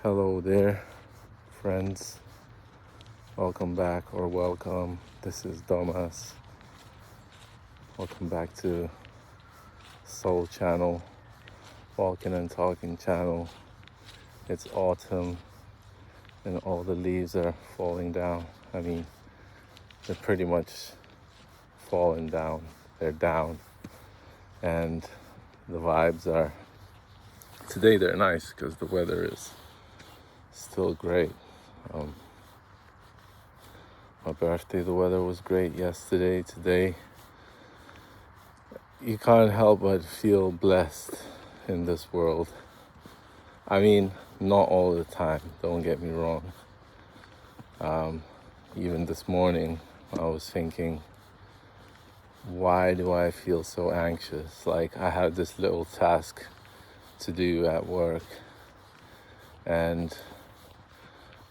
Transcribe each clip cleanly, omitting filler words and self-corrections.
Hello there, friends. Welcome back or welcome. This is Domas. Welcome back to Soul Channel, Walking and Talking Channel. It's autumn and all the leaves are falling down. I mean, they're pretty much falling down. They're down. And the vibes are, today they're nice because the weather is still great. My birthday, the weather was great yesterday. Today, you can't help but feel blessed in this world. I mean, not all the time, don't get me wrong. Even this morning, I was thinking, why do I feel so anxious? Like I have this little task to do at work and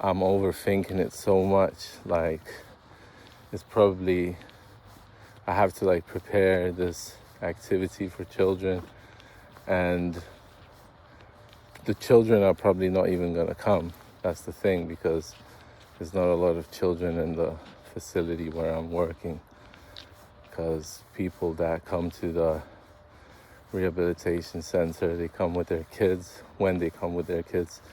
I'm overthinking it so much. Like it's probably, I have to like prepare this activity for children and the children are probably not even gonna come. That's the thing, because there's not a lot of children in the facility where I'm working, because people that come to the rehabilitation center, they come with their kids. When they come with their kids,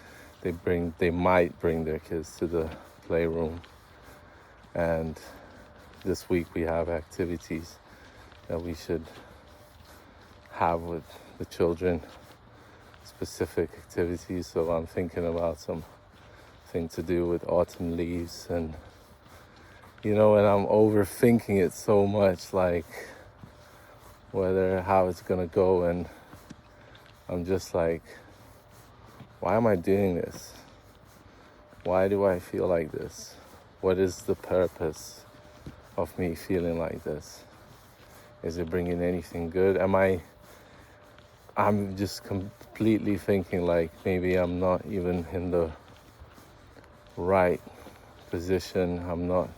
they might bring their kids to the playroom. And this week we have activities that we should have with the children, specific activities. So I'm thinking about something to do with autumn leaves, and and I'm overthinking it so much, like how it's gonna go, and I'm just like, why am I doing this? Why do I feel like this? What is the purpose of me feeling like this? Is it bringing anything good? I'm just completely thinking like maybe I'm not even in the right position. I'm not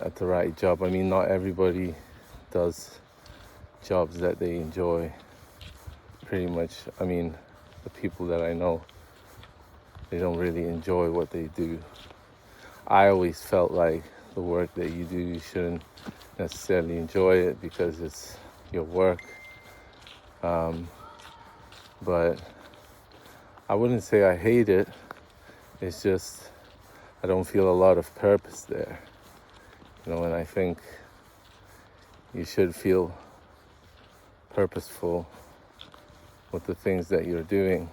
at the right job. I mean, not everybody does jobs that they enjoy. Pretty much, I mean, the people that I know, they don't really enjoy what they do. I always felt like the work that you do, you shouldn't necessarily enjoy it because it's your work. But I wouldn't say I hate it. It's just I don't feel a lot of purpose there. And I think you should feel purposeful with the things that you're doing,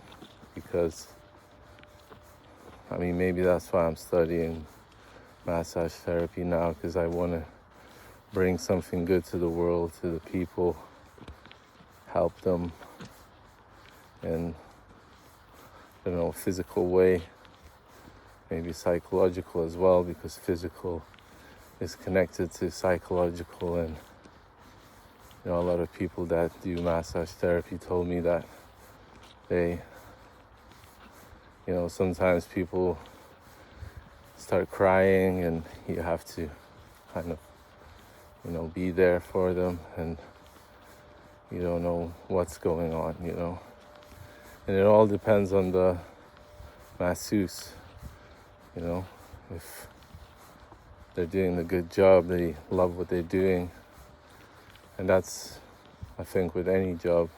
because I mean, maybe that's why I'm studying massage therapy now, because I want to bring something good to the world, to the people, help them in, physical way, maybe psychological as well, because physical is connected to psychological. And a lot of people that do massage therapy told me that they, sometimes people start crying and you have to kind of, be there for them, and you don't know what's going on, And it all depends on the masseuse, if they're doing a good job, they love what they're doing. And that's, I think, with any job,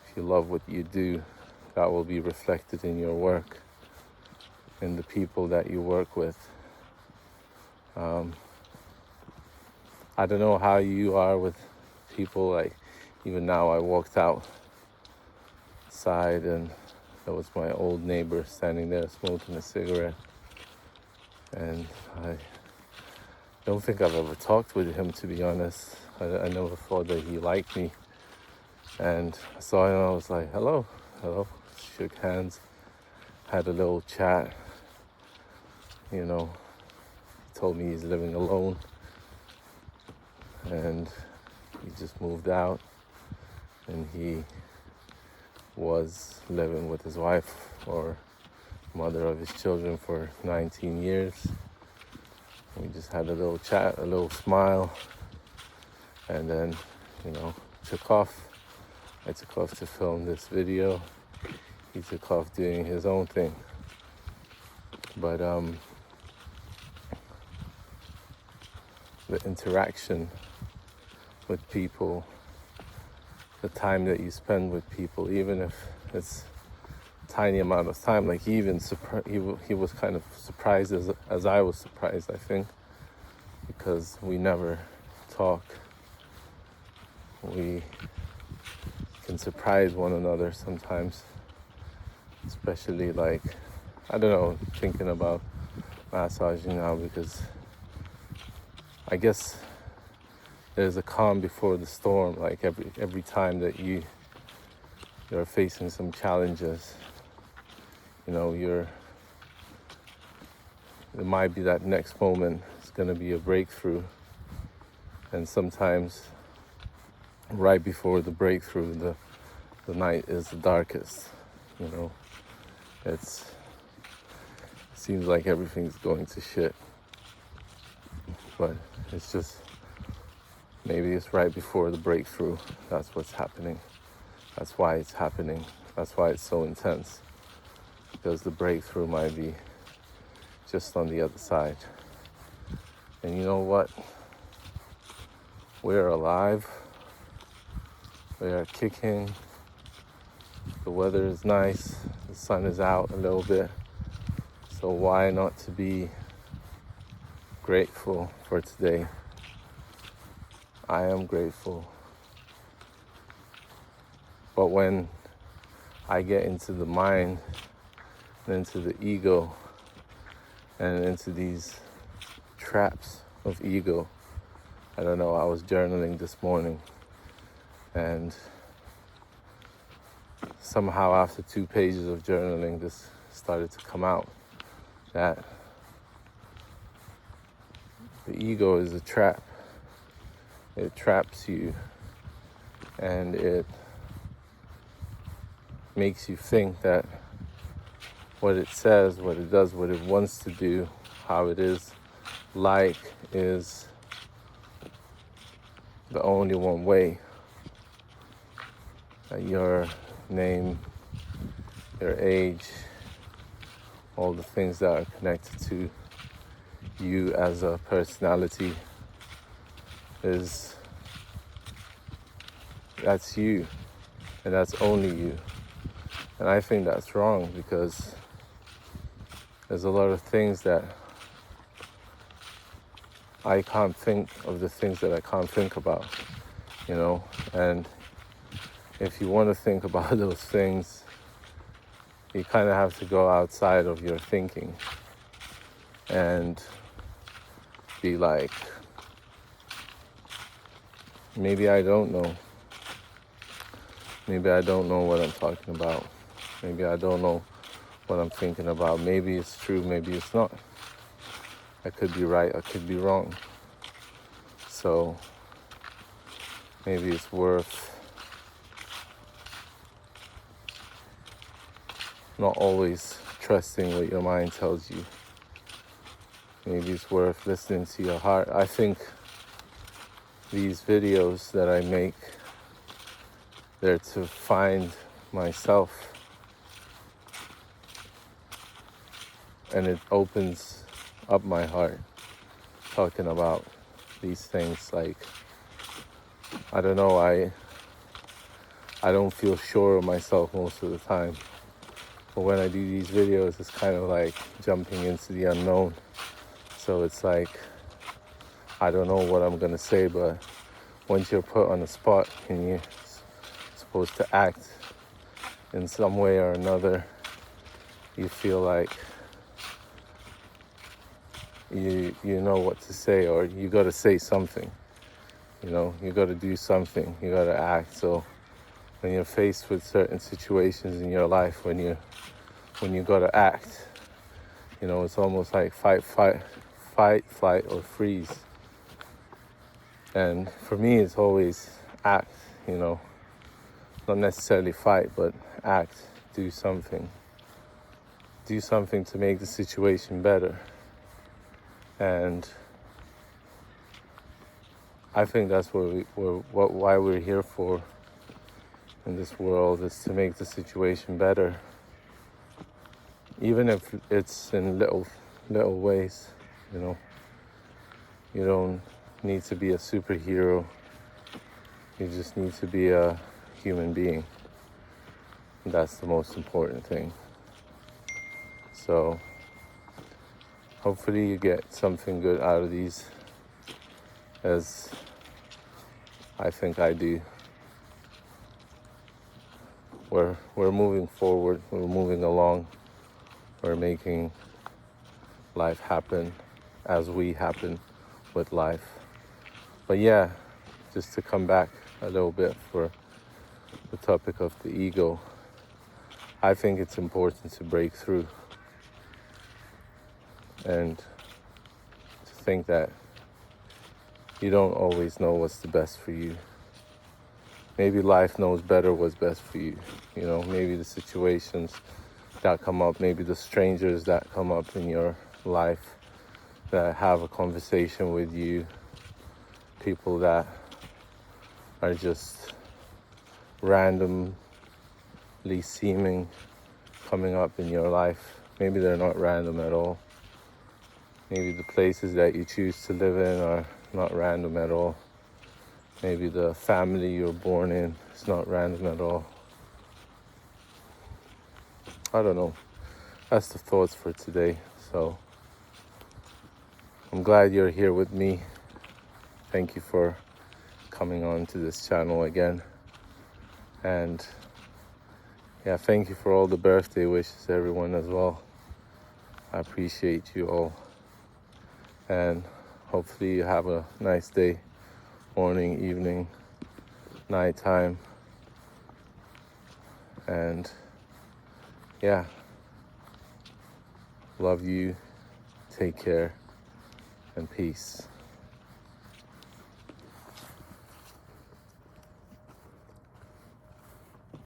if you love what you do, that will be reflected in your work, in the people that you work with. I don't know how you are with people. Like, even now I walked outside and there was my old neighbor standing there smoking a cigarette. And I don't think I've ever talked with him, to be honest. I never thought that he liked me. And I saw him, I was like, hello. Shook hands, had a little chat. He told me he's living alone. And he just moved out. And he was living with his wife, or mother of his children, for 19 years. We just had a little chat, a little smile, and then, took off. I took off to film this video. he took off doing his own thing. But the interaction with people, the time that you spend with people, even if it's a tiny amount of time, like he even he was kind of surprised as I was surprised, I think, because we never talk. We can surprise one another sometimes, especially like, I don't know, thinking about massaging now, because I guess there's a calm before the storm. Like every time that you're facing some challenges, you know, it might be that next moment it's gonna be a breakthrough, and sometimes right before the breakthrough, the night is the darkest. You know, it seems like everything's going to shit, but it's just, maybe it's right before the breakthrough. That's what's happening. That's why it's happening. That's why it's so intense, because the breakthrough might be just on the other side. And you know what? We're alive. We are kicking. The weather is nice. The sun is out a little bit. So why not to be grateful for today? I am grateful. But when I get into the mind, and into the ego, and into these traps of ego, I don't know, I was journaling this morning, and somehow after 2 pages of journaling, this started to come out, that the ego is a trap. It traps you, and it makes you think that what it says, what it does, what it wants to do, how it is the only one way. That your name, your age, all the things that are connected to you as a personality that's you, and that's only you. And I think that's wrong, because there's a lot of things that I can't think of, the things that I can't think about, you know. And if you want to think about those things, you kind of have to go outside of your thinking and be like, maybe I don't know. Maybe I don't know what I'm talking about. Maybe I don't know what I'm thinking about. Maybe it's true, maybe it's not. I could be right, I could be wrong. So maybe it's worth not always trusting what your mind tells you. Maybe it's worth listening to your heart. I think these videos that I make, they're to find myself. And it opens up my heart, talking about these things. Like, I don't know, I don't feel sure of myself most of the time. But when I do these videos, it's kind of like jumping into the unknown. So it's like, I don't know what I'm gonna say, but once you're put on the spot and you're supposed to act in some way or another, you feel like you know what to say, or you got to say something. You know, you got to do something. You got to act. So when you're faced with certain situations in your life, when you got to act, you know, it's almost like fight, flight, or freeze. And for me, it's always act. You know, not necessarily fight, but act. Do something. Do something to make the situation better. And I think that's why we're here for in this world, is to make the situation better. even if it's in little ways, you know. You don't need to be a superhero. You just need to be a human being. That's the most important thing. So hopefully you get something good out of these, as I think I do. We're moving forward, we're moving along, we're making life happen as we happen with life. But yeah, just to come back a little bit for the topic of the ego, I think it's important to break through and to think that you don't always know what's the best for you. Maybe life knows better what's best for you. You know, maybe the situations that come up, maybe the strangers that come up in your life that have a conversation with you, people that are just randomly seeming coming up in your life. Maybe they're not random at all. Maybe the places that you choose to live in are not random at all. Maybe the family you're born in is not random at all. I don't know. That's the thoughts for today. So I'm glad you're here with me. Thank you for coming on to this channel again. And yeah, thank you for all the birthday wishes, everyone, as well. I appreciate you all. And hopefully you have a nice day, morning, evening, nighttime. And yeah, love you, take care, and peace.